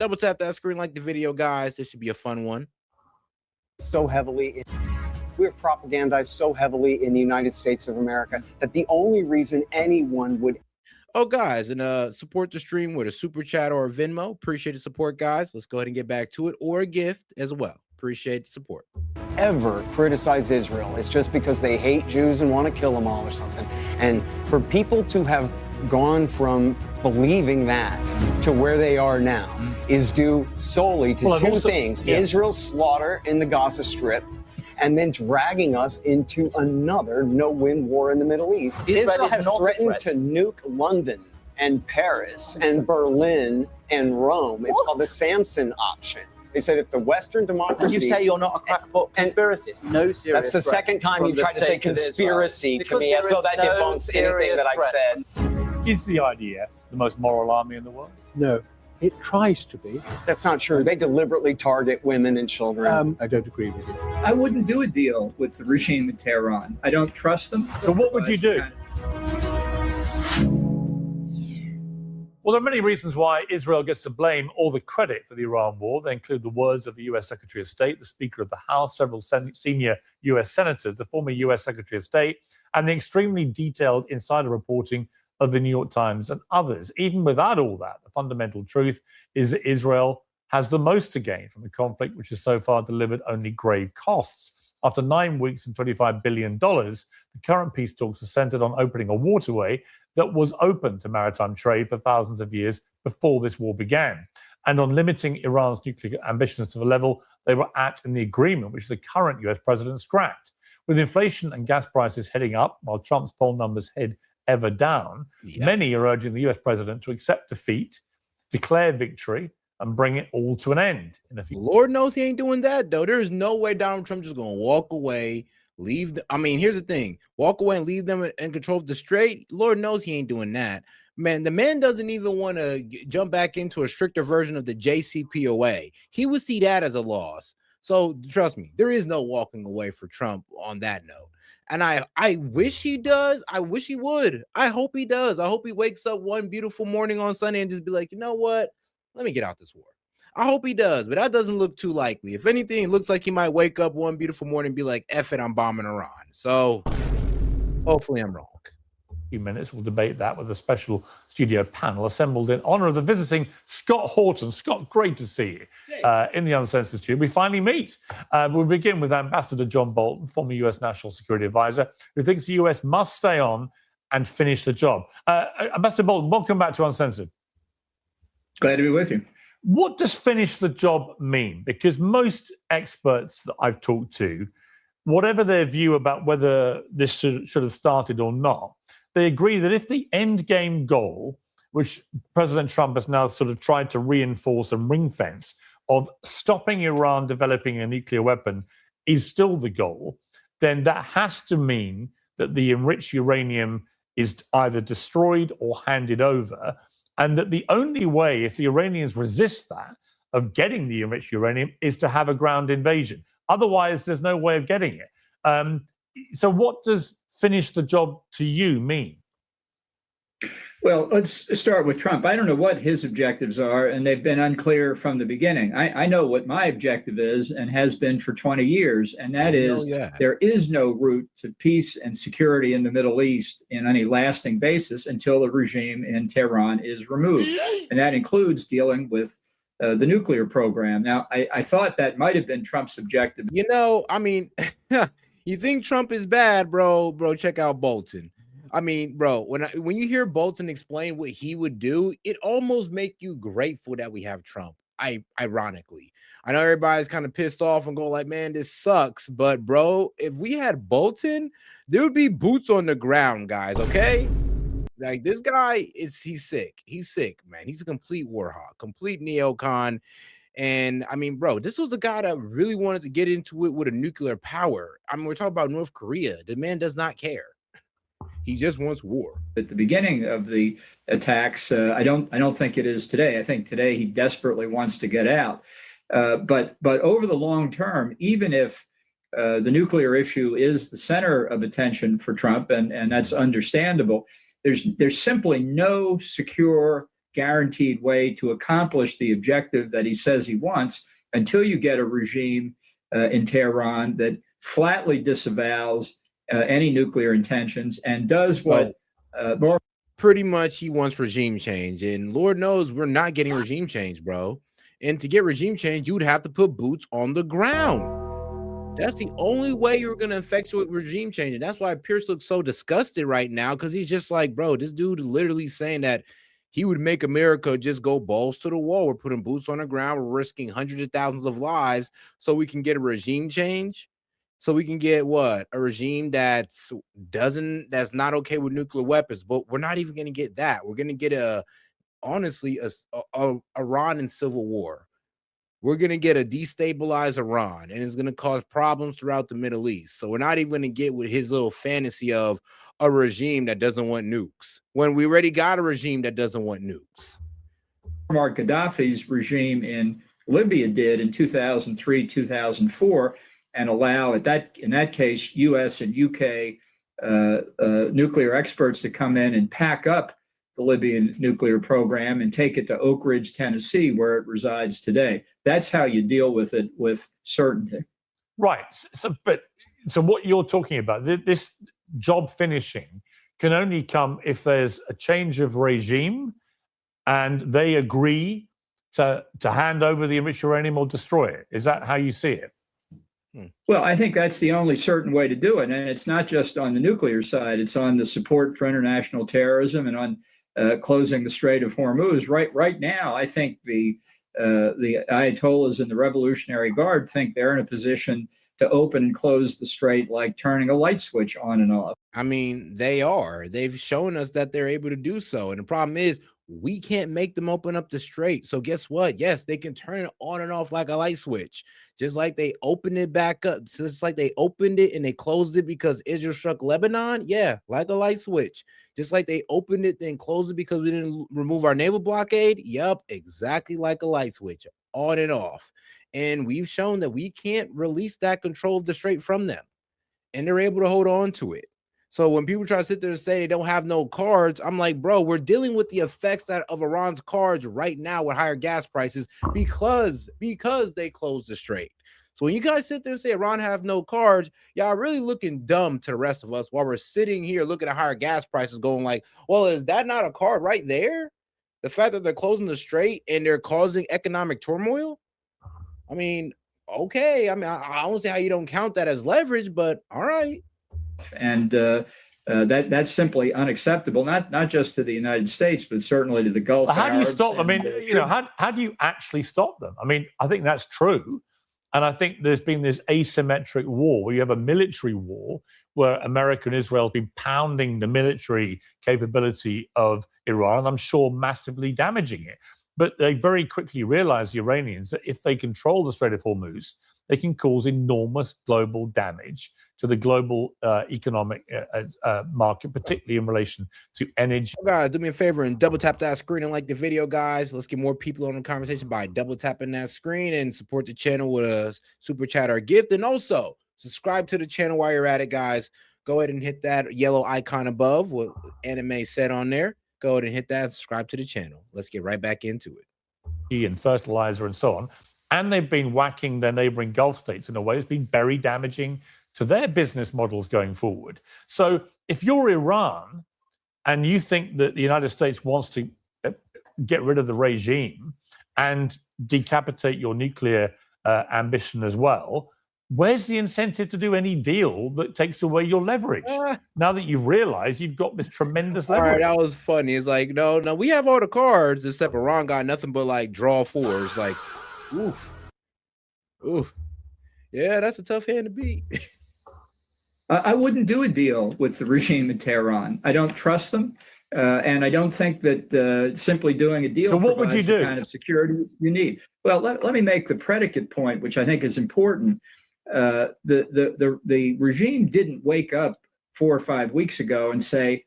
Double tap that screen, like the video, guys. This should be a fun one. So heavily, we're propagandized so heavily in the United States of America that the only reason anyone would. Oh, guys, and support the stream with a super chat or a Venmo. Appreciate the support, guys. Let's go ahead and get back to it, or a gift as well. Appreciate the support. Ever criticize Israel, it's just because they hate Jews and want to kill them all or something. And for people to have gone from believing that to where they are now is due solely to two things. Yeah. Israel's slaughter in the Gaza Strip, and then dragging us into another no-win war in the Middle East. Israel has threatened to nuke London and Paris and Berlin and Rome. It's called the Samson option. They said if the Western democracy... And you say you're not a crackpot conspiracist. No serious That's the second time you tried to say conspiracy to me, as though that debunks anything that I've said. Is the IDF the most moral army in the world? No. It tries to be. That's not true. They deliberately target women and children. I don't agree with you. I wouldn't do a deal with the regime in Tehran. I don't trust them. So what would you do? Well, there are many reasons why Israel gets to blame all the credit for the Iran war. They include the words of the U.S. Secretary of State, the Speaker of the House, several senior U.S. senators, the former U.S. Secretary of State, and the extremely detailed insider reporting of the New York Times and others. Even without all that, the fundamental truth is that Israel has the most to gain from the conflict, which has so far delivered only grave costs. After 9 weeks and $25 billion, the current peace talks are centered on opening a waterway that was open to maritime trade for thousands of years before this war began, and on limiting Iran's nuclear ambitions to the level they were at in the agreement, which the current US president scrapped. With inflation and gas prices heading up, while Trump's poll numbers head ever down, many are urging the US president to accept defeat, declare victory, and bring it all to an end. Lord knows he ain't doing that, though. There is no way Donald Trump just going to walk away, leave. I mean, here's the thing. Walk away and leave them in control of the strait. Lord knows he ain't doing that. Man, the man doesn't even want to jump back into a stricter version of the JCPOA. He would see that as a loss. So trust me, there is no walking away for Trump on that note. And I wish he does. I wish he would. I hope he does. I hope he wakes up one beautiful morning on Sunday and just be like, you know what? Let me get out this war. I hope he does, but that doesn't look too likely. If anything, it looks like he might wake up one beautiful morning and be like, F it, I'm bombing Iran. So hopefully I'm wrong. Few minutes, we'll debate that with a special studio panel assembled in honor of the visiting Scott Horton. Scott, great to see you in the Uncensored studio. We finally meet. We'll begin with Ambassador John Bolton, former U.S. National Security Advisor, who thinks the U.S. must stay on and finish the job. Ambassador Bolton, welcome back to Uncensored. Glad to be with you. What does finish the job mean? Because most experts that I've talked to, whatever their view about whether this should have started or not, they agree that if the end game goal, which President Trump has now sort of tried to reinforce and ring fence, of stopping Iran developing a nuclear weapon is still the goal, then that has to mean that the enriched uranium is either destroyed or handed over, and that the only way, if the Iranians resist that, of getting the enriched uranium is to have a ground invasion. Otherwise, there's no way of getting it. So what does finish the job to you mean? Well, let's start with Trump. I don't know what his objectives are, and they've been unclear from the beginning. I know what my objective is and has been for 20 years, and that is there is no route to peace and security in the Middle East in any lasting basis until the regime in Tehran is removed. And that includes dealing with the nuclear program. Now, I thought that might have been Trump's objective. You know, I mean, you think Trump is bad, bro? Bro, check out Bolton. I mean, bro, when you hear Bolton explain what he would do, it almost make you grateful that we have Trump. Ironically, I know everybody's kind of pissed off and go like, man, this sucks. But bro, if we had Bolton, there would be boots on the ground, guys. Okay. Like this guy he's sick. He's sick, man. He's a complete warhawk, complete neocon. And I mean, bro, this was a guy that really wanted to get into it with a nuclear power. I mean, we're talking about North Korea. The man does not care. He just wants war. At the beginning of the attacks, I don't think it is today. I think today he desperately wants to get out. But over the long term, even if the nuclear issue is the center of attention for Trump, and that's understandable, there's simply no secure guaranteed way to accomplish the objective that he says he wants until you get a regime in Tehran that flatly disavows any nuclear intentions and does what more. Pretty much he wants regime change, and Lord knows we're not getting regime change, bro. And to get regime change, you would have to put boots on the ground. That's the only way you're going to effectuate regime change. And that's why Pierce looks so disgusted right now, because he's just like, bro, this dude is literally saying that he would make America just go balls to the wall. We're putting boots on the ground. We're risking hundreds of thousands of lives so we can get a regime change. So we can get what? A regime that's not okay with nuclear weapons. But we're not even going to get that. We're going to get a Iran and civil war. We're going to get a destabilized Iran, and it's going to cause problems throughout the Middle East. So we're not even going to get with his little fantasy of a regime that doesn't want nukes when we already got a regime that doesn't want nukes. Muammar Gaddafi's regime in Libya did in 2003, 2004, and allow in that case, US and UK nuclear experts to come in and pack up the Libyan nuclear program and take it to Oak Ridge, Tennessee, where it resides today. That's how you deal with it with certainty. Right. So what you're talking about, this job finishing can only come if there's a change of regime and they agree to hand over the enriched uranium or destroy it. Is that how you see it? Well, I think that's the only certain way to do it. And it's not just on the nuclear side. It's on the support for international terrorism and on closing the Strait of Hormuz. Right now, I think the Ayatollahs and the Revolutionary Guard think they're in a position to open and close the strait like turning a light switch on and off. I mean, they are. They've shown us that they're able to do so. And the problem is we can't make them open up the strait. So guess what? Yes, they can turn it on and off like a light switch, just like they opened it back up. So it's like they opened it and they closed it because Israel struck Lebanon. Yeah, like a light switch. Just like they opened it, then closed it because we didn't remove our naval blockade. Yep, exactly like a light switch, on and off. And we've shown that we can't release that control of the strait from them. And they're able to hold on to it. So when people try to sit there and say they don't have no cards, I'm like, bro, we're dealing with the effects of Iran's cards right now with higher gas prices because they closed the strait. So when you guys sit there and say Iran have no cards, y'all really looking dumb to the rest of us while we're sitting here looking at higher gas prices going like, well, is that not a card right there? The fact that they're closing the strait and they're causing economic turmoil? I mean, okay. I mean, I don't see how you don't count that as leverage, but all right. And that's simply unacceptable, not just to the United States, but certainly to the Gulf. How do you stop them? I mean, how do you actually stop them? I mean, I think that's true. And I think there's been this asymmetric war where you have a military war where America and Israel have been pounding the military capability of Iran, I'm sure massively damaging it. But they very quickly realized, the Iranians, that if they control the Strait of Hormuz, they can cause enormous global damage to the global economic market, particularly in relation to energy. Guys, do me a favor and double tap that screen and like the video, guys. Let's get more people on the conversation by double tapping that screen and support the channel with a super chat or gift. And also subscribe to the channel while you're at it, guys. Go ahead and hit that yellow icon above, what Anime said on there. Go ahead and hit that and subscribe to the channel. Let's get right back into it. And fertilizer and so on. And they've been whacking their neighboring Gulf states in a way that's been very damaging to their business models going forward. So if you're Iran and you think that the United States wants to get rid of the regime and decapitate your nuclear ambition as well, where's the incentive to do any deal that takes away your leverage? Now that you've realized you've got this tremendous leverage. All right, that was funny. It's like, no, we have all the cards except Iran got nothing but like draw fours. Like, oof. Yeah, that's a tough hand to beat. I wouldn't do a deal with the regime in Tehran. I don't trust them. And I don't think that simply doing a deal provides the kind of security you need. Well, let me make the predicate point, which I think is important. The regime didn't wake up 4 or 5 weeks ago and say,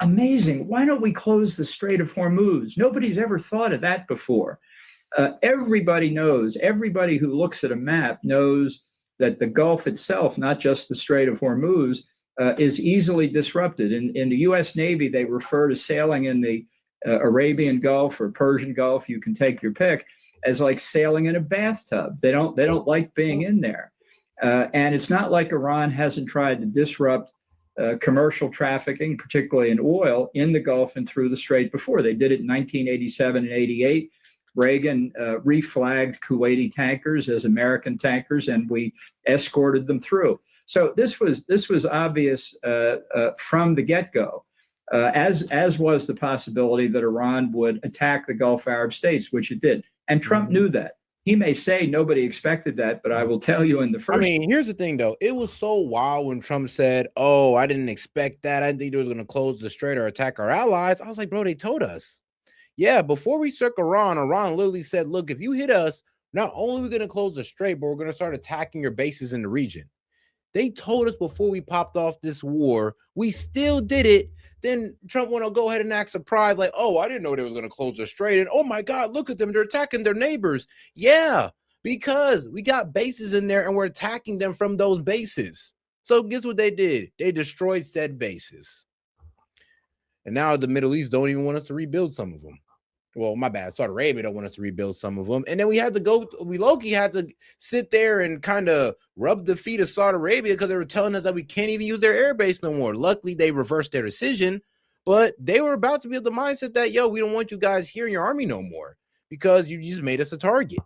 amazing, why don't we close the Strait of Hormuz? Nobody's ever thought of that before. Everybody knows, everybody who looks at a map knows that the Gulf itself, not just the Strait of Hormuz, is easily disrupted. In the U.S. Navy, they refer to sailing in the Arabian Gulf or Persian Gulf, you can take your pick, as like sailing in a bathtub. They don't like being in there. And it's not like Iran hasn't tried to disrupt commercial trafficking, particularly in oil, in the Gulf and through the Strait before. They did it in 1987 and 88. Reagan reflagged Kuwaiti tankers as American tankers, and we escorted them through. So this was obvious from the get-go, as was the possibility that Iran would attack the Gulf Arab states, which it did. And Trump knew that. He may say nobody expected that, but I will tell you in the first. I mean, here's the thing, though. It was so wild when Trump said, "Oh, I didn't expect that. I didn't think they was going to close the strait or attack our allies." I was like, bro, they told us. Yeah, before we struck Iran literally said, look, if you hit us, not only are we going to close the strait, but we're going to start attacking your bases in the region. They told us before we popped off this war. We still did it. Then Trump want to go ahead and act surprised, like, oh, I didn't know they was going to close the strait. And oh my God, look at them. They're attacking their neighbors. Yeah, because we got bases in there and we're attacking them from those bases. So guess what they did? They destroyed said bases. And now the Middle East don't even want us to rebuild some of them. Well, my bad. Saudi Arabia don't want us to rebuild some of them. And then we low-key had to sit there and kind of rub the feet of Saudi Arabia because they were telling us that we can't even use their air base no more. Luckily, they reversed their decision, but they were about to be of the mindset that, yo, we don't want you guys here in your army no more because you just made us a target.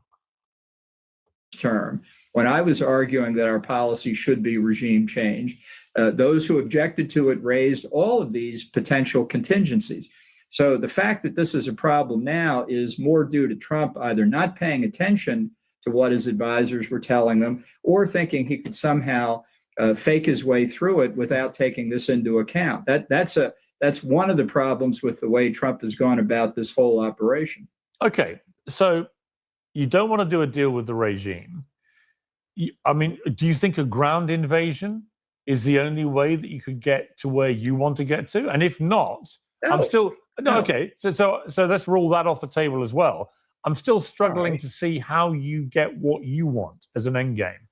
Term, when I was arguing that our policy should be regime change, those who objected to it raised all of these potential contingencies. So the fact that this is a problem now is more due to Trump either not paying attention to what his advisors were telling them or thinking he could somehow fake his way through it without taking this into account. That's one of the problems with the way Trump has gone about this whole operation. Okay, so you don't want to do a deal with the regime. I mean, do you think a ground invasion is the only way that you could get to where you want to get to? And if not, No. Okay. So let's rule that off the table as well. I'm still struggling to see how you get what you want as an end game.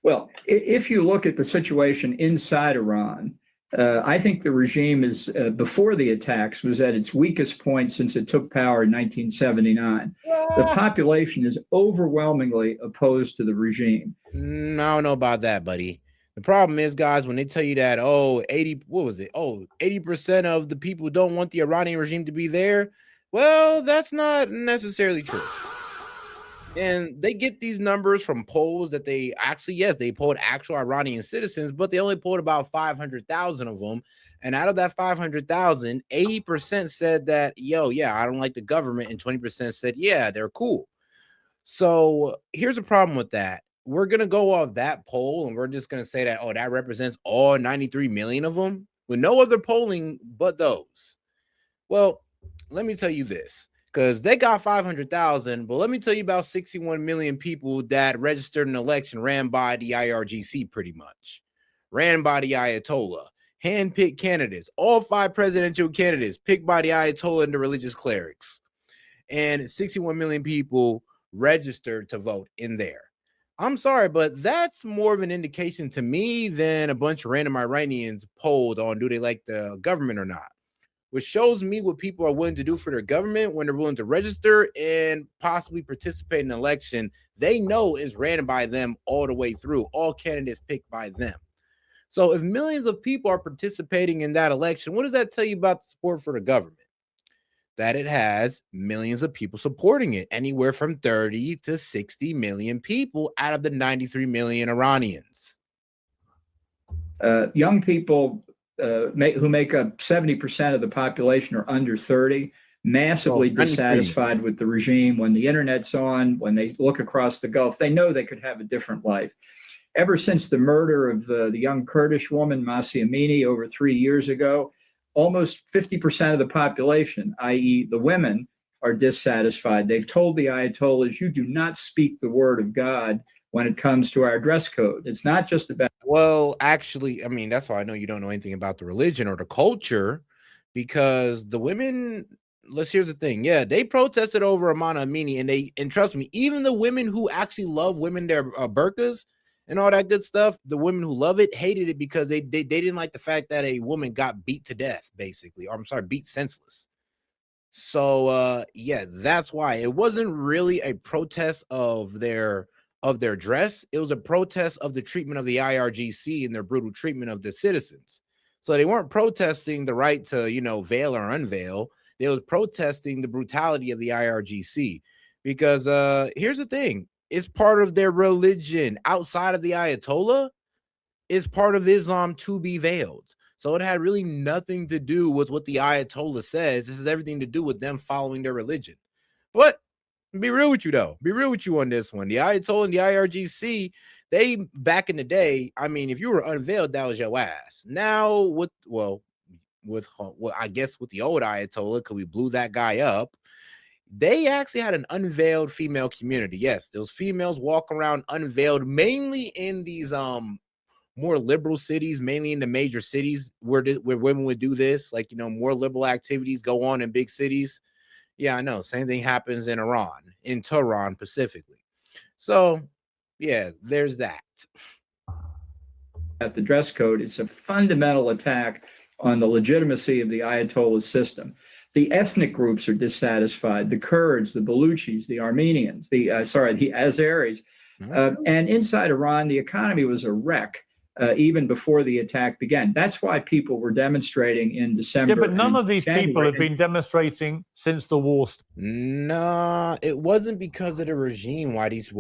Well, if you look at the situation inside Iran, I think the regime is before the attacks was at its weakest point since it took power in 1979. The population is overwhelmingly opposed to the regime. I don't know about that, buddy. The problem is, guys, when they tell you that, 80% of the people don't want the Iranian regime to be there. Well, that's not necessarily true. And they get these numbers from polls that they polled actual Iranian citizens, but they only polled about 500,000 of them. And out of that 500,000, 80% said that, I don't like the government. And 20% said, yeah, they're cool. So here's a problem with that. We're going to go off that poll and we're just going to say that, that represents all 93 million of them with no other polling but those. Well, let me tell you this, because they got 500,000, but let me tell you about 61 million people that registered an election ran by the IRGC pretty much, ran by the Ayatollah, handpicked candidates, all 5 presidential candidates picked by the Ayatollah and the religious clerics, and 61 million people registered to vote in there. I'm sorry, but that's more of an indication to me than a bunch of random Iranians polled on do they like the government or not, which shows me what people are willing to do for their government when they're willing to register and possibly participate in an election they know is ran by them all the way through, all candidates picked by them. So if millions of people are participating in that election, what does that tell you about the support for the government? That it has millions of people supporting it, anywhere from 30 to 60 million people out of the 93 million Iranians. Young people who make up 70% of the population are under 30, massively dissatisfied with the regime. When the internet's on, when they look across the Gulf, they know they could have a different life. Ever since the murder of the young Kurdish woman, Mahsa Amini, over 3 years ago, almost 50% of the population, i.e. the women, are dissatisfied. They've told the Ayatollahs, you do not speak the word of God when it comes to our dress code. It's not just about... Well, actually, I mean, that's how I know you don't know anything about the religion or the culture, because the women... Here's the thing. Yeah, they protested over Amana Amini, and trust me, even the women who actually love women, their burqas and all that good stuff, the women who love it hated it because they didn't like the fact that a woman got beat to death, basically. Or I'm sorry, beat senseless. So yeah, that's why it wasn't really a protest of their dress. It was a protest of the treatment of the IRGC and their brutal treatment of the citizens. So they weren't protesting the right to, veil or unveil. They was protesting the brutality of the IRGC because here's the thing. It's part of their religion. Outside of the Ayatollah, it's part of Islam to be veiled. So it had really nothing to do with what the Ayatollah says. This has everything to do with them following their religion. But be real with you, though. Be real with you on this one. The Ayatollah and the IRGC, they back in the day, I mean, if you were unveiled, that was your ass. Now, I guess with the old Ayatollah, because we blew that guy up, they actually had an unveiled female community. Yes, those females walk around unveiled, mainly in these more liberal cities, mainly in the major cities where women would do this, like, more liberal activities go on in big cities. Yeah, I know. Same thing happens in Iran, in Tehran specifically. So, yeah, there's that. At the dress code, it's a fundamental attack on the legitimacy of the Ayatollah system. The ethnic groups are dissatisfied: the Kurds, the Baluchis, the Armenians, the Azeris. And inside Iran, the economy was a wreck. Even before the attack began. That's why people were demonstrating in December. Yeah, but none of these people have been demonstrating since the war started. Nah, it wasn't because of the regime why these,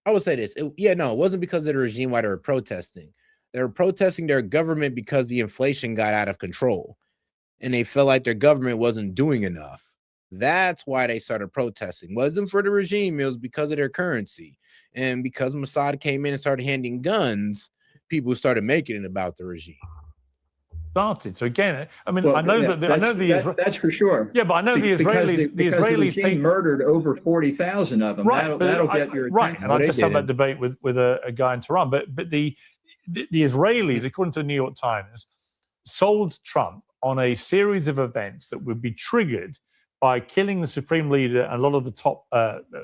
I would say this. It wasn't because of the regime why they were protesting. They were protesting their government because the inflation got out of control and they felt like their government wasn't doing enough. That's why they started protesting. It wasn't for the regime, it was because of their currency. And because Mossad came in and started handing guns, people started making it about the regime. So again, I mean, I know that's for sure. Yeah, but I know the Israelis murdered over 40,000 of them. Right, that'll get your attention. Right, and I just had that debate with a guy in Tehran. But the Israelis, according to the New York Times, sold Trump on a series of events that would be triggered by killing the supreme leader and a lot of the top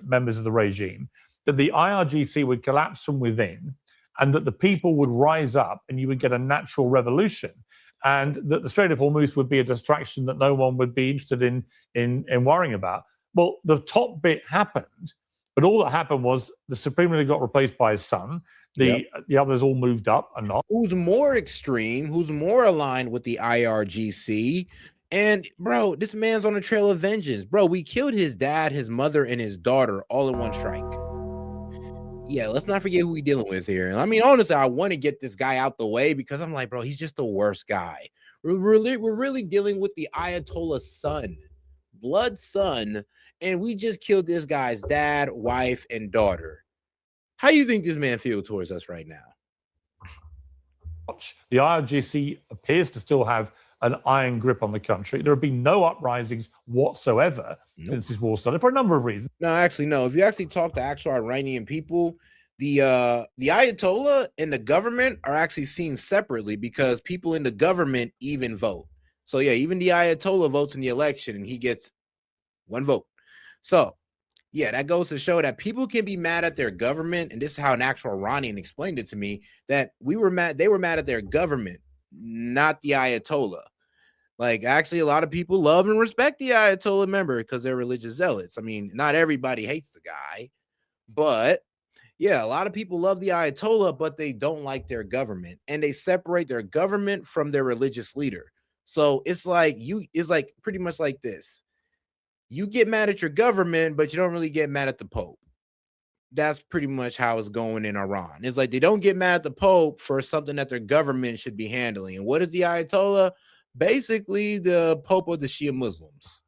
members of the regime. That the IRGC would collapse from within, and that the people would rise up and you would get a natural revolution, and that the Strait of Hormuz would be a distraction that no one would be interested in worrying about. Well, the top bit happened, but all that happened was the Supreme Leader got replaced by his son. The others all moved up and not. Who's more extreme, who's more aligned with the IRGC. And, bro, this man's on a trail of vengeance. Bro, we killed his dad, his mother, and his daughter all in one strike. Yeah, let's not forget who we're dealing with here. I mean, honestly, I want to get this guy out the way because I'm like, bro, he's just the worst guy. We're really dealing with the Ayatollah's son, blood son, and we just killed this guy's dad, wife, and daughter. How do you think this man feels towards us right now? The IRGC appears to still have an iron grip on the country. There have been no uprisings whatsoever since this war started for a number of reasons. No, actually, no. If you actually talk to actual Iranian people, the Ayatollah and the government are actually seen separately because people in the government even vote. So yeah, even the Ayatollah votes in the election and he gets one vote. So yeah, that goes to show that people can be mad at their government, and this is how an actual Iranian explained it to me, that they were mad at their government, not the Ayatollah. Like, actually, a lot of people love and respect the Ayatollah member because they're religious zealots. I mean, not everybody hates the guy, but yeah, a lot of people love the Ayatollah, but they don't like their government, and they separate their government from their religious leader. So it's like pretty much like this. You get mad at your government, but you don't really get mad at the Pope. That's pretty much how it's going in Iran. It's like they don't get mad at the Pope for something that their government should be handling. And what is the Ayatollah? Basically, the Pope of the Shia Muslims.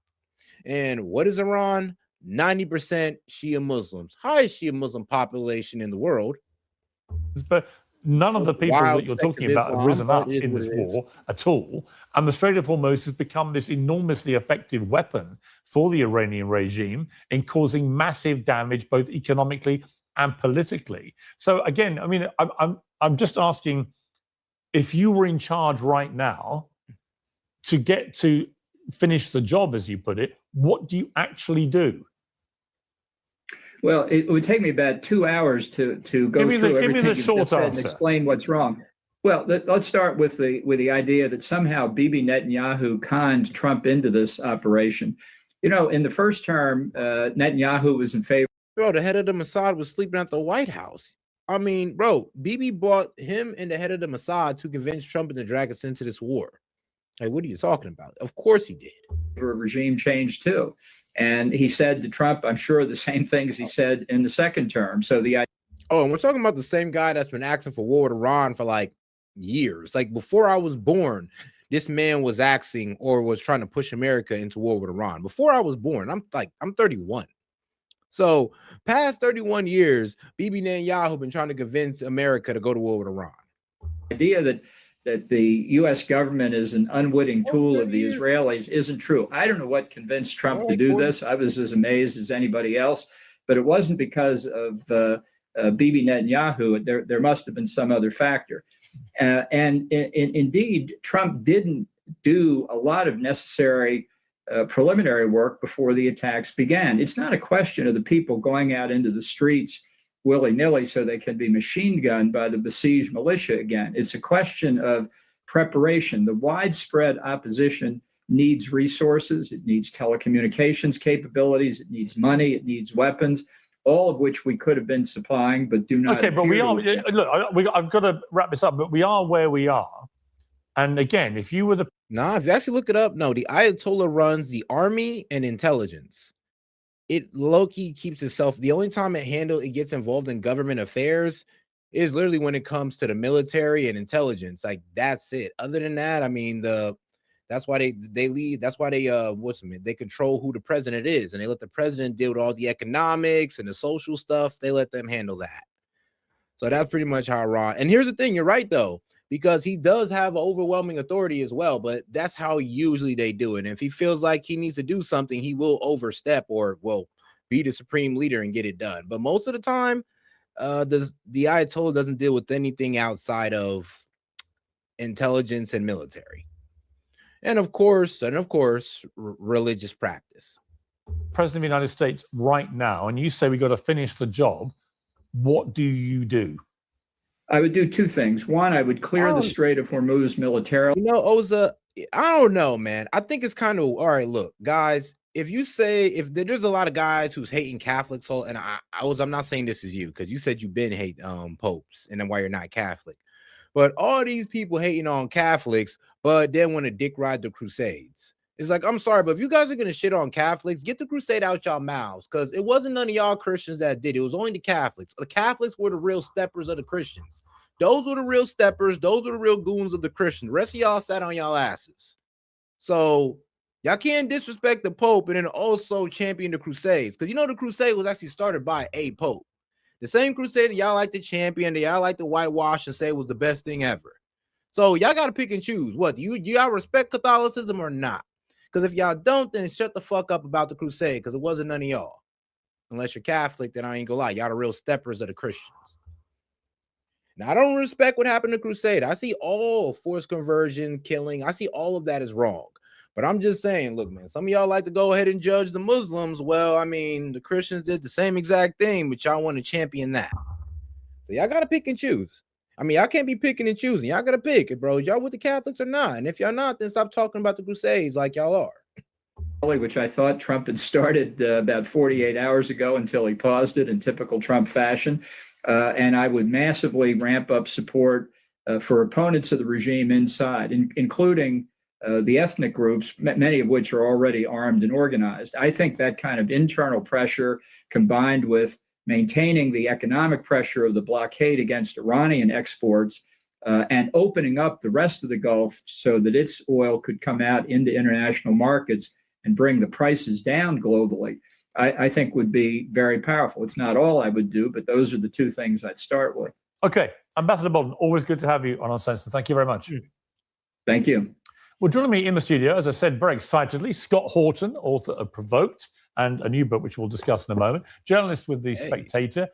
And what is Iran? 90% Shia Muslims. Highest Shia Muslim population in the world. But none of the people that you're talking about have risen up in this war at all. And the Strait of Hormuz has become this enormously effective weapon for the Iranian regime in causing massive damage, both economically and politically. So again, I mean, I'm just asking, if you were in charge right now to get to finish the job, as you put it, what do you actually do? Well, it would take me about 2 hours to go through everything you just said and explain what's wrong. Well, let's start with the idea that somehow Bibi Netanyahu conned Trump into this operation. You know, in the first term, Netanyahu was in favor. Bro, the head of the Mossad was sleeping at the White House. I mean, bro, Bibi brought him and the head of the Mossad to convince Trump to drag us into this war. Like, what are you talking about? Of course he did. Regime change too. And he said to Trump, I'm sure, the same things he said in the second term. So the and we're talking about the same guy that's been asking for war with Iran for like years. Like before I was born, this man was asking or was trying to push America into war with Iran. Before I was born, I'm 31. So past 31 years, Bibi Netanyahu been trying to convince America to go to war with Iran. The idea that the U.S. government is an unwitting tool of the Israelis isn't true. I don't know what convinced Trump to do this. I was as amazed as anybody else, but it wasn't because of Bibi Netanyahu. There must have been some other factor. Indeed, Trump didn't do a lot of necessary preliminary work before the attacks began. It's not a question of the people going out into the streets willy-nilly so they can be machine gunned by the besieged militia again. It's a question of preparation. The widespread opposition needs resources. It needs telecommunications capabilities. It needs money. It needs weapons, all of which we could have been supplying, but do not. Okay, but we are, look, I've got to wrap this up, but we are where we are. And again, if you were the... Nah, if you actually look it up, no, the Ayatollah runs the army and intelligence. It low-key keeps itself. The only time it gets involved in government affairs is literally when it comes to the military and intelligence. Like that's it. Other than that, I mean, that's why they lead. That's why they control who the president is, and they let the president deal with all the economics and the social stuff. They let them handle that. So that's pretty much how Iran. And here's the thing: you're right though, because he does have overwhelming authority as well. But that's how usually they do it. And if he feels like he needs to do something, he will overstep or be the supreme leader and get it done. But most of the time, the Ayatollah doesn't deal with anything outside of intelligence and military. And of course, religious practice. President of the United States right now, and you say we got to finish the job, what do you do? I would do two things. One, I would clear the Strait of Hormuz militarily. You know, Oza, I don't know, man. I think it's kind of all right. Look, guys, if there's a lot of guys who's hating Catholics, and I'm not saying this is you because you said you've been hate popes, and then why you're not Catholic. But all these people hating on Catholics, but then want to dick ride the Crusades. It's like, I'm sorry, but if you guys are going to shit on Catholics, get the crusade out y'all mouths, because it wasn't none of y'all Christians that did it. It was only the Catholics. The Catholics were the real steppers of the Christians. Those were the real steppers. Those were the real goons of the Christians. The rest of y'all sat on y'all asses. So y'all can't disrespect the Pope and then also champion the Crusades, because you know the Crusade was actually started by a Pope. The same crusade that y'all like to champion, that y'all like to whitewash and say was the best thing ever. So y'all got to pick and choose. What, do y'all respect Catholicism or not? Because if y'all don't, then shut the fuck up about the crusade, because it wasn't none of y'all. Unless you're Catholic, then I ain't gonna lie. Y'all the real steppers of the Christians. Now, I don't respect what happened to crusade. I see all forced conversion, killing. I see all of that is wrong. But I'm just saying, look, man, some of y'all like to go ahead and judge the Muslims. Well, I mean, the Christians did the same exact thing, but y'all want to champion that. So y'all got to pick and choose. I mean, y'all can't be picking and choosing. Y'all got to pick it, bro. Y'all with the Catholics or not? And if y'all not, then stop talking about the Crusades like y'all are. Which I thought Trump had started about 48 hours ago until he paused it in typical Trump fashion. And I would massively ramp up support for opponents of the regime inside, including the ethnic groups, many of which are already armed and organized. I think that kind of internal pressure combined with maintaining the economic pressure of the blockade against Iranian exports and opening up the rest of the Gulf so that its oil could come out into international markets and bring the prices down globally, I think would be very powerful. It's not all I would do, but those are the two things I'd start with. Okay. Ambassador Bolton, always good to have you on Uncensored. Thank you very much. Thank you. Well, joining me in the studio, as I said very excitedly, Scott Horton, author of Provoked, and a new book, which we'll discuss in a moment, journalist with The Spectator,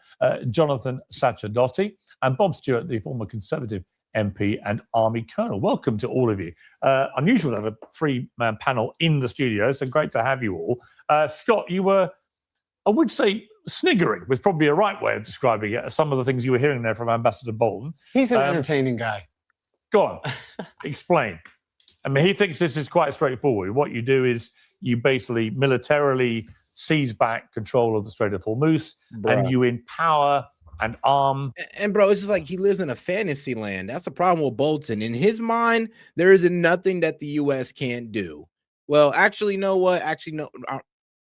Jonathan Saccerdotti, and Bob Stewart, the former Conservative MP and Army Colonel. Welcome to all of you. Unusual to have a three-man panel in the studio, so great to have you all. Scott, you were, I would say, sniggering was probably a right way of describing it, some of the things you were hearing there from Ambassador Bolton. He's an entertaining guy. Go on, explain. I mean, he thinks this is quite straightforward. What you do is you basically militarily seize back control of the Strait of Hormuz, and you empower and arm. And bro, it's just like he lives in a fantasy land. That's the problem with Bolton. In his mind, there isn't nothing that the U.S. can't do. Well, actually, you know what? Actually, no.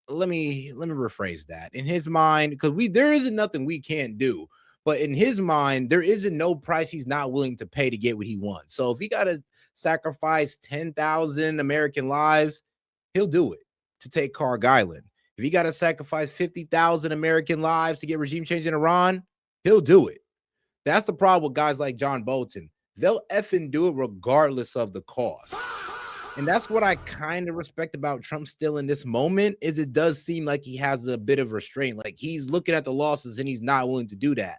Let me rephrase that. In his mind, because there isn't nothing we can't do. But in his mind, there isn't no price he's not willing to pay to get what he wants. So if he got to sacrifice 10,000 American lives, he'll do it to take Karg Island. If he got to sacrifice 50,000 American lives to get regime change in Iran, he'll do it. That's the problem with guys like John Bolton. They'll effing do it regardless of the cost. And that's what I kind of respect about Trump still in this moment, is it does seem like he has a bit of restraint. Like he's looking at the losses and he's not willing to do that.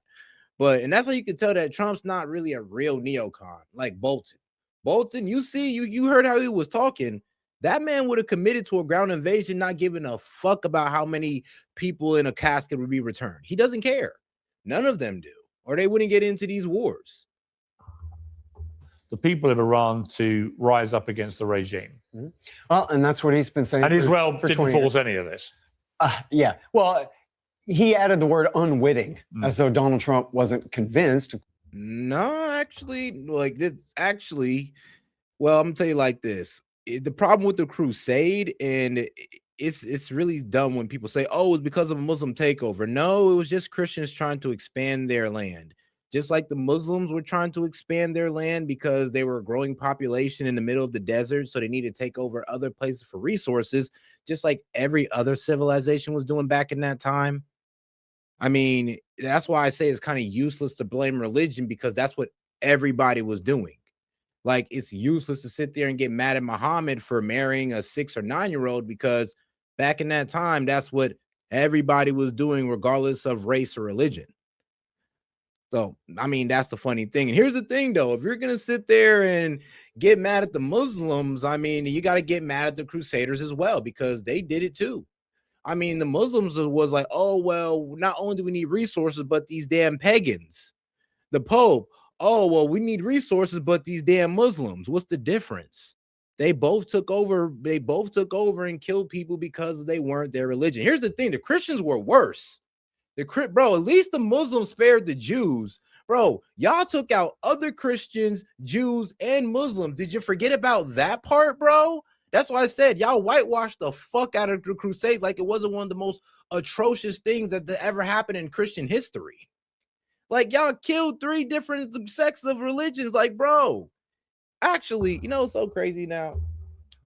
And that's how you can tell that Trump's not really a real neocon like Bolton. Bolton, you heard how he was talking. That man would have committed to a ground invasion, not giving a fuck about how many people in a casket would be returned. He doesn't care. None of them do, or they wouldn't get into these wars. The people of Iran to rise up against the regime. Mm-hmm. Well, and that's what he's been saying. And Israel didn't force any of this. Yeah. Well, he added the word unwitting, as though Donald Trump wasn't convinced. No, actually, like this. Actually, well, I'm gonna tell you like this. The problem with the crusade, and it's really dumb when people say, "Oh, it's because of a Muslim takeover." No, it was just Christians trying to expand their land. Just like the Muslims were trying to expand their land because they were a growing population in the middle of the desert, so they needed to take over other places for resources, just like every other civilization was doing back in that time. I mean, that's why I say it's kind of useless to blame religion, because that's what everybody was doing. Like, it's useless to sit there and get mad at Muhammad for marrying a 6 or 9-year-old, because back in that time, that's what everybody was doing, regardless of race or religion. So, I mean, that's the funny thing. And here's the thing, though. If you're going to sit there and get mad at the Muslims, I mean, you got to get mad at the Crusaders as well, because they did it too. I mean, the Muslims was like, oh, well, not only do we need resources, but these damn pagans. The Pope, oh, well, we need resources, but these damn Muslims. What's the difference? They both took over and killed people because they weren't their religion. Here's the thing. The Christians were worse. Bro, at least the Muslims spared the Jews. Bro, y'all took out other Christians, Jews, and Muslims. Did you forget about that part, bro? That's why I said y'all whitewashed the fuck out of the Crusades like it wasn't one of the most atrocious things that ever happened in Christian history. Like, y'all killed 3 different sects of religions. Like, bro, actually, you know, it's so crazy now.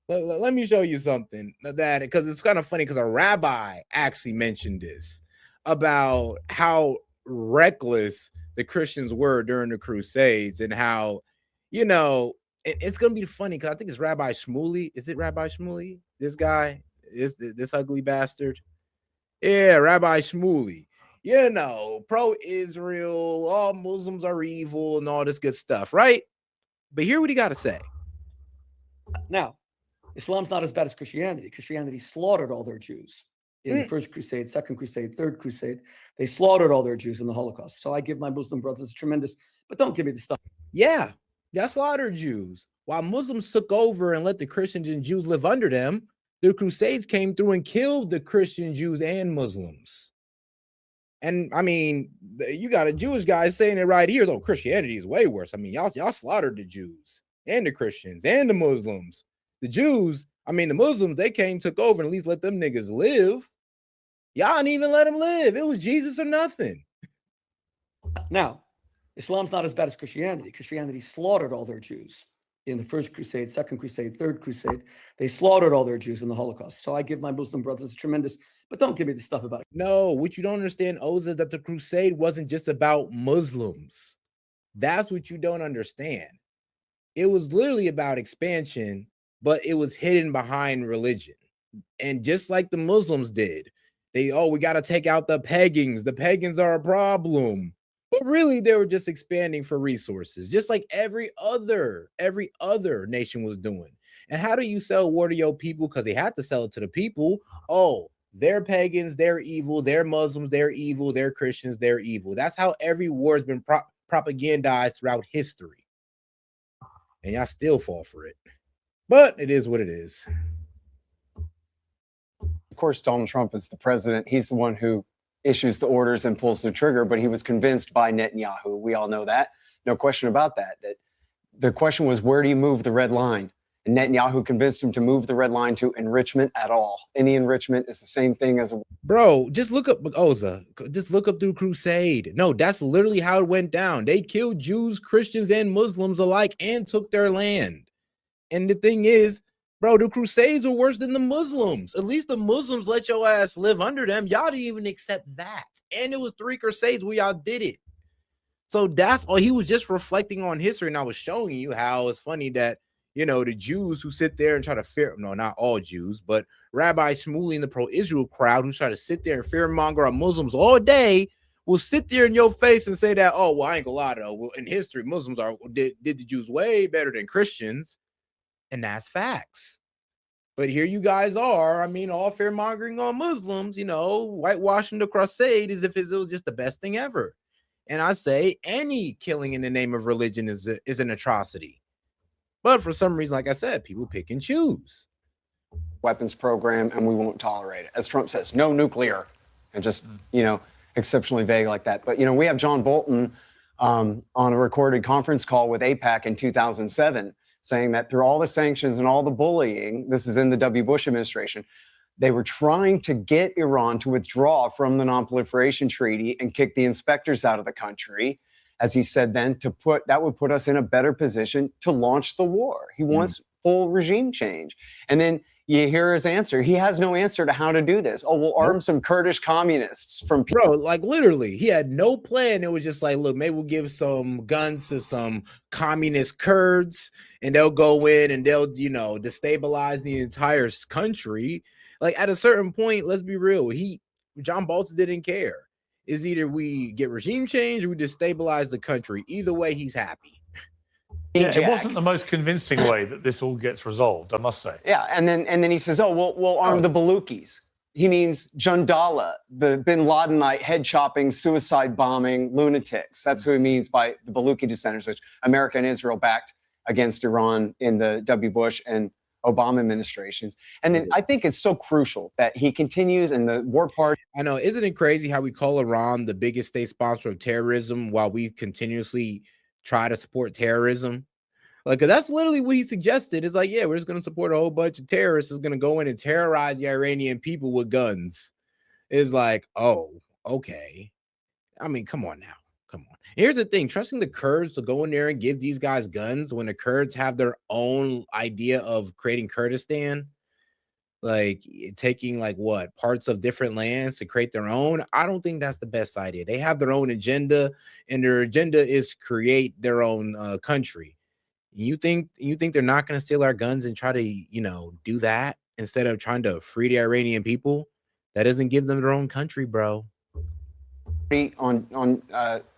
Let me show you something that, because it's kind of funny, because a rabbi actually mentioned this about how reckless the Christians were during the Crusades, and how, you know, it's going to be funny, because I think it's Rabbi Shmuley. Is it Rabbi Shmuley? This guy is this ugly bastard. Yeah, Rabbi Shmuley. You know, pro-Israel, all Muslims are evil and all this good stuff, right? But hear what he got to say. Now, Islam's not as bad as Christianity. Christianity slaughtered all their Jews in the First Crusade, Second Crusade, Third Crusade. They slaughtered all their Jews in the Holocaust. So I give my Muslim brothers tremendous, but don't give me the stuff. Yeah, y'all slaughtered Jews. While Muslims took over and let the Christians and Jews live under them, the Crusades came through and killed the Christian Jews and Muslims. And I mean, you got a Jewish guy saying it right here, though. Christianity is way worse. I mean, y'all slaughtered the Jews and the Christians and the Muslims. The Jews, I mean, the Muslims, they came, took over, and at least let them niggas live. Y'all didn't even let them live. It was Jesus or nothing. Now, Islam's not as bad as Christianity. Christianity slaughtered all their Jews in the First Crusade, Second Crusade, Third Crusade. They slaughtered all their Jews in the Holocaust. So I give my Muslim brothers tremendous, but don't give me the stuff about it. No, what you don't understand, Oz, is that the crusade wasn't just about Muslims. That's what you don't understand. It was literally about expansion, but it was hidden behind religion. And just like the Muslims did, we got to take out the pagans. The pagans are a problem. But really, they were just expanding for resources, just like every other nation was doing. And how do you sell war to your people? Because they had to sell it to the people. Oh, they're pagans, they're evil, they're Muslims, they're evil, they're Christians, they're evil. That's how every war has been propagandized throughout history. and y'all still fall for it. But it is what it is. Of course, Donald Trump is the president. He's the one who issues the orders and pulls the trigger, but he was convinced by Netanyahu. We all know that. No question about that. That the question was, where do you move the red line? And Netanyahu convinced him to move the red line to enrichment at all. Any enrichment is the same thing as a... Bro, just look up Oza. Just look up through Crusade. No, that's literally how it went down. They killed Jews, Christians, and Muslims alike and took their land. And the thing is, bro, the Crusades were worse than the Muslims. At least the Muslims let your ass live under them. Y'all didn't even accept that. And it was 3 Crusades where y'all did it. So that's all. He was just reflecting on history. And I was showing you how it's funny that, you know, the Jews who sit there and try to fear, no, not all Jews, but Rabbi Shmuley and the pro-Israel crowd who try to sit there and fearmonger on Muslims all day will sit there in your face and say that, oh, well, I ain't gonna lie though. Well, in history, Muslims did the Jews way better than Christians. And that's facts. But here you guys are, I mean, all fear-mongering on Muslims, you know, whitewashing the crusade as if it was just the best thing ever. And I say any killing in the name of religion is an atrocity. But for some reason, like I said, people pick and choose. Weapons program, and we won't tolerate it. As Trump says, no nuclear. And just, you know, exceptionally vague like that. But, you know, we have John Bolton on a recorded conference call with AIPAC in 2007 saying that through all the sanctions and all the bullying, this is in the W. Bush administration, they were trying to get Iran to withdraw from the Non-Proliferation Treaty and kick the inspectors out of the country. As he said then, that would put us in a better position to launch the war. He wants full regime change. And then you hear his answer. He has no answer to how to do this. Oh, we'll arm some Kurdish communists from... Bro, like literally, he had no plan. It was just like, look, maybe we'll give some guns to some communist Kurds and they'll go in and they'll, you know, destabilize the entire country. Like at a certain point, let's be real, John Bolton didn't care. Is either we get regime change or we destabilize the country. Either way, he's happy. Yeah, it wasn't the most convincing way that this all gets resolved, I must say. Yeah, and then he says, oh, we'll arm the Balukis. He means Jundallah, the bin Ladenite head-chopping, suicide-bombing lunatics. That's who he means by the Baluchi dissenters, which America and Israel backed against Iran in the W. Bush and Obama administrations. And then I think it's so crucial that he continues in the war party. I know, isn't it crazy how we call Iran the biggest state sponsor of terrorism while we continuously try to support terrorism? Like, that's literally what he suggested. It's like, yeah, we're just going to support a whole bunch of terrorists who's going to go in and terrorize the Iranian people with guns. It's like, oh, okay. I mean, come on now. Come on. Here's the thing. Trusting the Kurds to go in there and give these guys guns when the Kurds have their own idea of creating Kurdistan, like taking like what parts of different lands to create their own. I don't think that's the best idea. They have their own agenda, and their agenda is create their own country. You think they're not going to steal our guns and try to, you know, do that instead of trying to free the Iranian people? That doesn't give them their own country, bro. On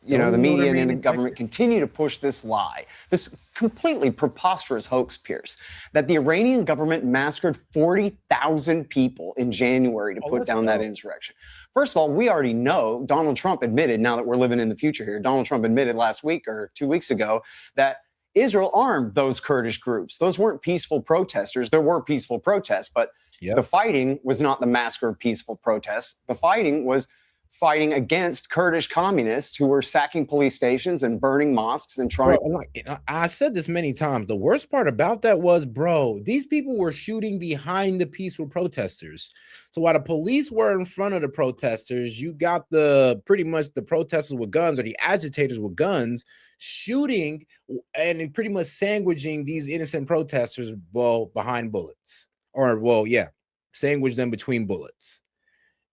you know, the media and the government continue to push this lie, this completely preposterous hoax, Pierce, that the Iranian government massacred 40,000 people in January to put down that insurrection. First of all, we already know, Donald Trump admitted, now that we're living in the future here, Donald Trump admitted last week or 2 weeks ago that Israel armed those Kurdish groups. Those weren't peaceful protesters. There were peaceful protests, but the fighting was not the massacre of peaceful protests. The fighting was fighting against Kurdish communists who were sacking police stations and burning mosques and trying. Bro, I said this many times. The worst part about that was, bro, these people were shooting behind the peaceful protesters. So while the police were in front of the protesters, you got pretty much the protesters with guns or the agitators with guns shooting and pretty much sandwiching these innocent protesters, behind bullets, sandwich them between bullets.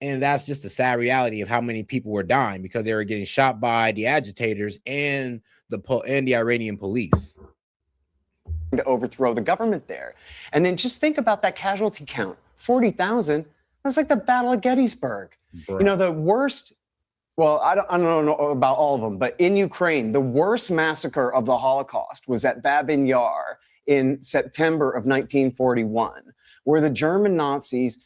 And that's just the sad reality of how many people were dying because they were getting shot by the agitators and the Iranian police. To overthrow the government there. And then just think about that casualty count, 40,000. That's like the Battle of Gettysburg. Bro. You know, the worst, well, I don't know about all of them, but in Ukraine, the worst massacre of the Holocaust was at Babin Yar in September of 1941, where the German Nazis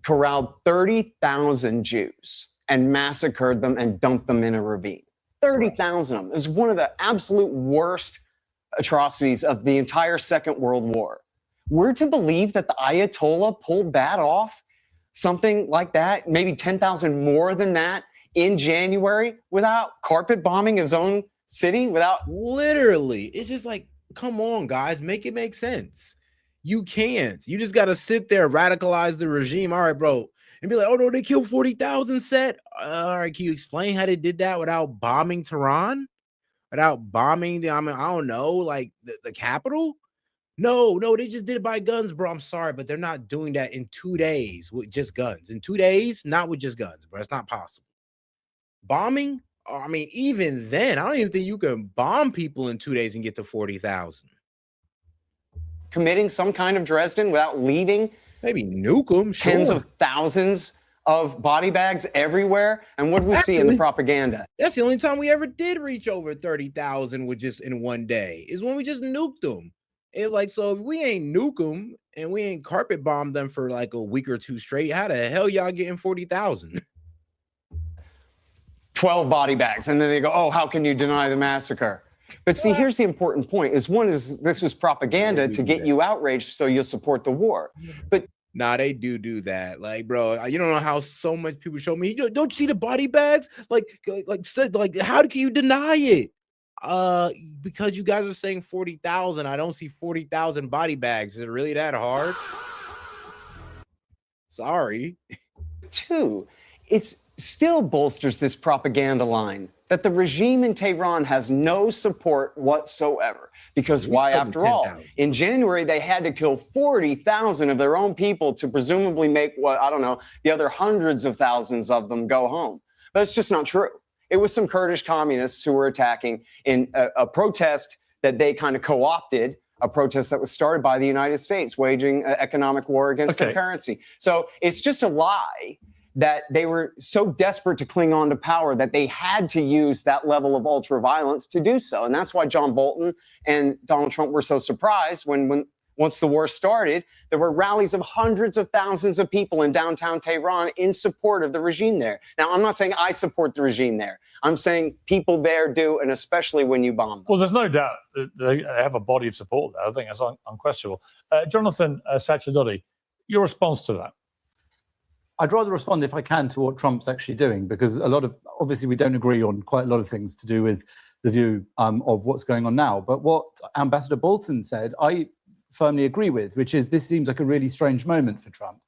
corralled 30,000 Jews and massacred them and dumped them in a ravine. 30,000 of them. It was one of the absolute worst atrocities of the entire Second World War. We're to believe that the Ayatollah pulled that off, something like that, maybe 10,000 more than that in January without carpet bombing his own city, without... Literally, it's just like, come on, guys, make it make sense. You can't. You just got to sit there, radicalize the regime. All right, bro. And be like, oh, no, they killed 40,000 set. All right, can you explain how they did that without bombing Tehran? Without bombing, I don't know, like the capital? No, they just did it by guns, bro. I'm sorry, but they're not doing that in 2 days with just guns. In 2 days, not with just guns, bro. It's not possible. Bombing? I mean, even then, I don't even think you can bomb people in 2 days and get to 40,000. Committing some kind of Dresden without leaving maybe nuke them, tens of thousands of body bags everywhere. And what do we see in the propaganda? That's the only time we ever did reach over 30,000 with just in 1 day is when we just nuked them. It's like, so if we ain't nuke them and we ain't carpet bombed them for like a week or two straight, how the hell y'all getting 40,000? 12 body bags. And then they go, oh, how can you deny the massacre? But see, here's the important point is this was propaganda to get you outraged so you'll support the war. But nah, they do that. Like, bro, you don't know how so much people show me. Don't you see the body bags? Like how can you deny it? Because you guys are saying 40,000. I don't see 40,000 body bags. Is it really that hard? Sorry. Two, it's still bolsters this propaganda line that the regime in Tehran has no support whatsoever. Because why, after all, in January, they had to kill 40,000 of their own people to presumably make what, I don't know, the other hundreds of thousands of them go home. But it's just not true. It was some Kurdish communists who were attacking in a protest that they kind of co-opted, a protest that was started by the United States, waging an economic war against their currency. So it's just a lie that they were so desperate to cling on to power that they had to use that level of ultra-violence to do so. And that's why John Bolton and Donald Trump were so surprised when once the war started, there were rallies of hundreds of thousands of people in downtown Tehran in support of the regime there. Now, I'm not saying I support the regime there. I'm saying people there do, and especially when you bomb them. Well, there's no doubt that they have a body of support there. I think that's unquestionable. Jonathan Sacerdoti, your response to that? I'd rather respond, if I can, to what Trump's actually doing, because obviously we don't agree on quite a lot of things to do with the view of what's going on now. But what Ambassador Bolton said, I firmly agree with, which is this seems like a really strange moment for Trump.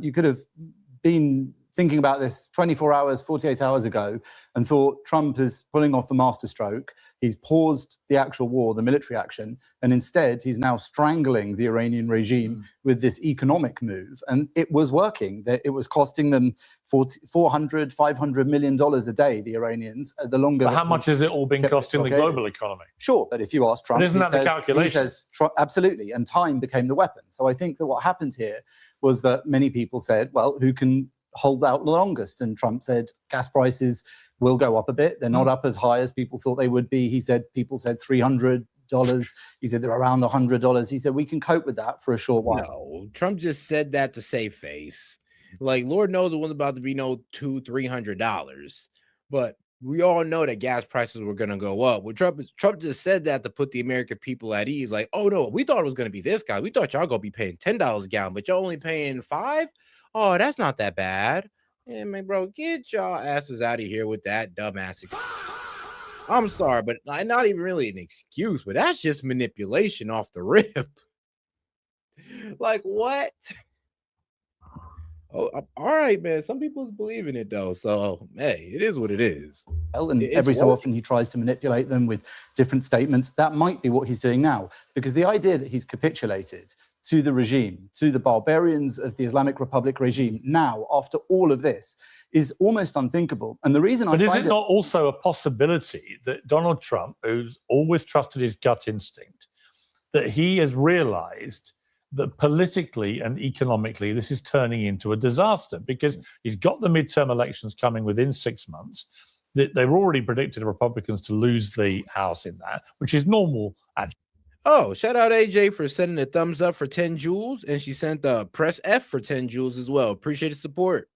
You could have been thinking about this 24 hours, 48 hours ago and thought Trump is pulling off the masterstroke. He's paused the actual war, the military action, and instead he's now strangling the Iranian regime with this economic move. And it was working. It was costing them $400, $500 million a day, the Iranians, the longer... But how much has it all been costing the global economy? Sure, but if you ask Trump... But isn't that the calculation? He says, absolutely, and time became the weapon. So I think that what happened here was that many people said, well, who can hold out the longest? And Trump said gas prices will go up a bit. They're not up as high as people thought they would be. He said people said $300. He said they're around $100. He said we can cope with that for a short while. No, Trump just said that to save face. Like, Lord knows it wasn't about to be no $200-300. But we all know that gas prices were going to go up. Well, Trump just said that to put the American people at ease. Like, oh no, we thought it was going to be this guy. We thought y'all going to be paying $10 a gallon, but y'all only paying $5. Oh, that's not that bad. Yeah, man, bro, get y'all asses out of here with that dumbass excuse. I'm sorry, but not even really an excuse, but that's just manipulation off the rip. Like, what? Oh, all right, man. Some people believe in it, though. So, hey, it is what it is. And every so often he tries to manipulate them with different statements. That might be what he's doing now, because the idea that he's capitulated to the regime, to the barbarians of the Islamic Republic regime now, after all of this, is almost unthinkable. And the reason But is it not also a possibility that Donald Trump, who's always trusted his gut instinct, that he has realized that politically and economically this is turning into a disaster? Because he's got the midterm elections coming within 6 months. They've already predicted Republicans to lose the House in that, which is normal. Oh, shout out AJ for sending a thumbs up for 10 joules, and she sent the press F for 10 joules as well. Appreciate the support.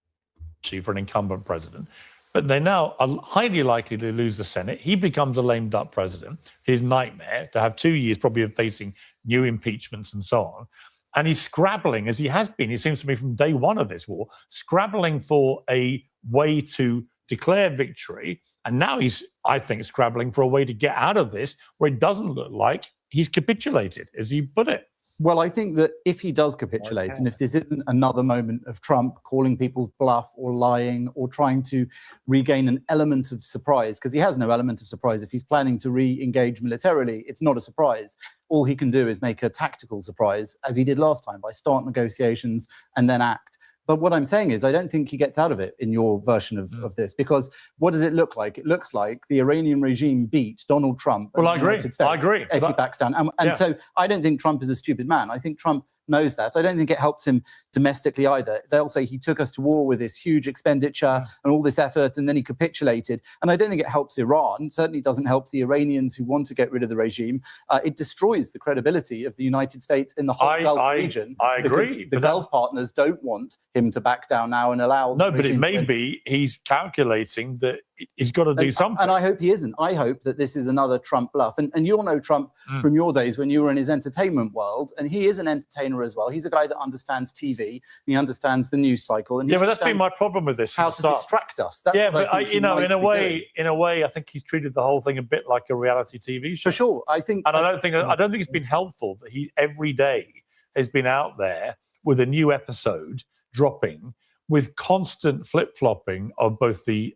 For an incumbent president. but they now are highly likely to lose the Senate. He becomes a lame duck president. His nightmare to have 2 years probably of facing new impeachments and so on. And he's scrabbling, as he has been, it seems to me from day one of this war, scrabbling for a way to declare victory. And now he's, I think, scrabbling for a way to get out of this where it doesn't look like he's capitulated, as you put it. Well, I think that if he does capitulate, and if this isn't another moment of Trump calling people's bluff or lying or trying to regain an element of surprise, because he has no element of surprise. If he's planning to re-engage militarily, it's not a surprise. All he can do is make a tactical surprise, as he did last time, by start negotiations and then act. But what I'm saying is I don't think he gets out of it in your version of this, because what does it look like? It looks like the Iranian regime beat Donald Trump. Well, I agree. I agree. If he backs down. And so I don't think Trump is a stupid man. I think Trump knows that. I don't think it helps him domestically either. They'll say he took us to war with this huge expenditure and all this effort, and then he capitulated. And I don't think it helps Iran. It certainly doesn't help the Iranians who want to get rid of the regime. It destroys the credibility of the United States in the whole Gulf region. I agree. The Gulf partners don't want him to back down now and allow. No, but it may be he's calculating that he's got to do something. And I hope he isn't. I hope that this is another Trump bluff. And you'll know Trump from your days when you were in his entertainment world. And he is an entertainer as well. He's a guy that understands TV. He understands the news cycle. And but that's been my problem with this. How to distract us. That's but in a way, I think he's treated the whole thing a bit like a reality TV show. For sure, I think. And I don't think it's been helpful that he every day has been out there with a new episode dropping, with constant flip-flopping of both the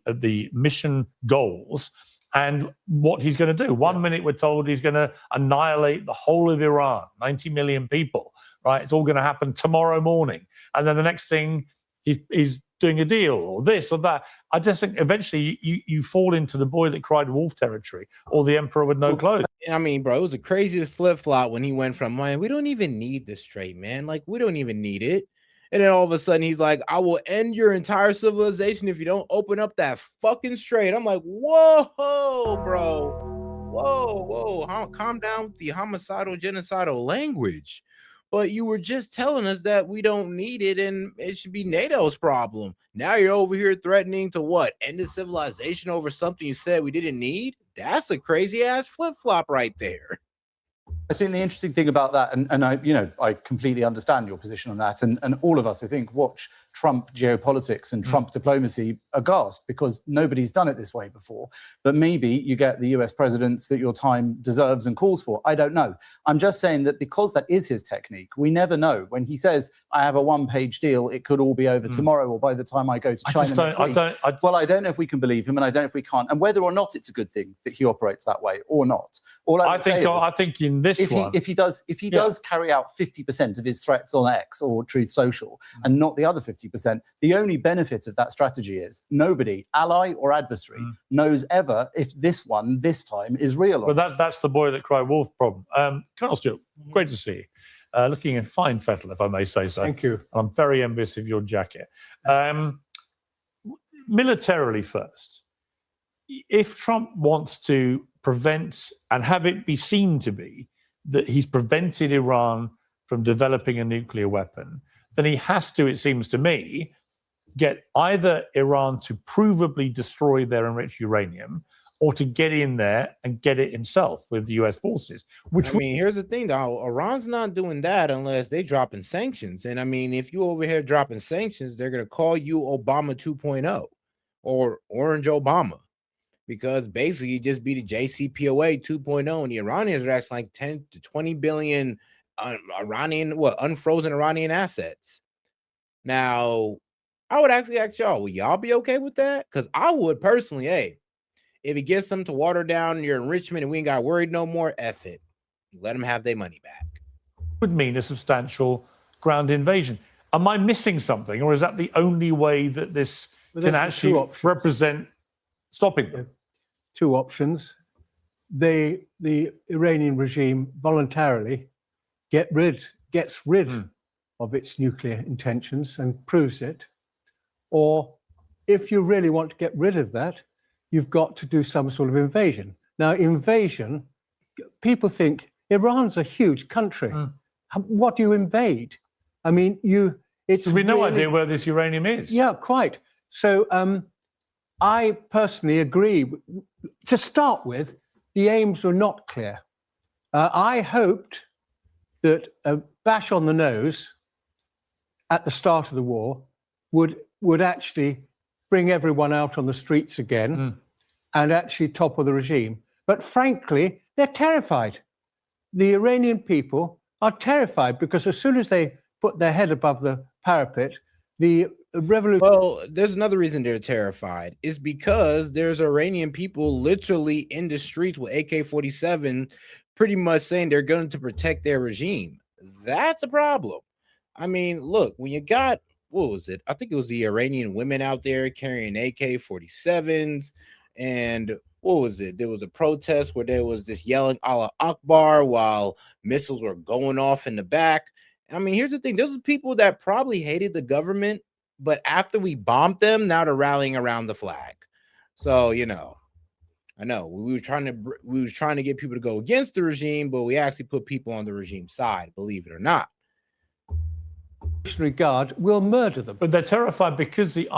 mission goals and what he's going to do. 1 minute we're told he's going to annihilate the whole of Iran, 90 million people, right? It's all going to happen tomorrow morning. And then the next thing he's doing a deal or this or that. I just think eventually you fall into the boy that cried wolf territory or the emperor with no clothes. I mean, bro, it was the craziest flip-flop when he went from, man, we don't even need this trade, man. Like, we don't even need it. And then all of a sudden he's like, I will end your entire civilization if you don't open up that fucking strait. I'm like, whoa, bro. Whoa. Calm down with the homicidal, genocidal language. But you were just telling us that we don't need it and it should be NATO's problem. Now you're over here threatening to what? End the civilization over something you said we didn't need? That's a crazy ass flip-flop right there. I think the interesting thing about that, and I completely understand your position on that, and all of us, I think, watch Trump geopolitics and Trump diplomacy aghast because nobody's done it this way before. But maybe you get the US presidents that your time deserves and calls for. I don't know. I'm just saying that because that is his technique, we never know. When he says, I have a one-page deal, it could all be over tomorrow or by the time I go to China next week. Well, I don't know if we can believe him and I don't know if we can't. And whether or not it's a good thing that he operates that way or not. I think in this one, if he does carry out 50% of his threats on X or Truth Social and not the other 50%, the only benefit of that strategy is nobody, ally or adversary, knows ever if this time is real. Well, that's the boy that cried wolf problem. Colonel Stewart, great to see you. Looking in fine fettle, if I may say so. Thank you. I'm very envious of your jacket. Militarily first, if Trump wants to prevent and have it be seen to be that he's prevented Iran from developing a nuclear weapon, then he has to, it seems to me, get either Iran to provably destroy their enriched uranium or to get in there and get it himself with the US forces. Here's the thing, though. Iran's not doing that unless they dropping sanctions. And I mean, if you over here dropping sanctions, they're going to call you Obama 2.0 or Orange Obama. Because basically you just beat a JCPOA 2.0 and the Iranians are actually like 10 to 20 billion unfrozen Iranian assets. Now, I would actually ask y'all, will y'all be okay with that? Because I would personally, if it gets them to water down your enrichment and we ain't got worried no more, F it. Let them have their money back. Would mean a substantial ground invasion. Am I missing something, or is that the only way that this can actually represent stopping them? Two options. The Iranian regime voluntarily gets rid of its nuclear intentions and proves it. Or if you really want to get rid of that, you've got to do some sort of invasion. Now, invasion, people think Iran's a huge country. What do you invade? I mean, we have no idea where this uranium is. Yeah, quite. So I personally agree. To start with, the aims were not clear. I hoped that a bash on the nose at the start of the war would actually bring everyone out on the streets again and actually topple the regime. But frankly, they're terrified. The Iranian people are terrified because as soon as they put their head above the parapet, the revolution. Well, there's another reason they're terrified. It's because there's Iranian people literally in the streets with AK-47 pretty much saying they're going to protect their regime. That's a problem. I mean, look, when you got, what was it? I think it was the Iranian women out there carrying AK-47s. And what was it? There was a protest where there was this yelling Allah Akbar while missiles were going off in the back. I mean, here's the thing. Those are people that probably hated the government, but after we bombed them, now they're rallying around the flag. So, you know, I know we were trying to get people to go against the regime, but we actually put people on the regime side, believe it or not. Guard will murder them. But they're terrified because the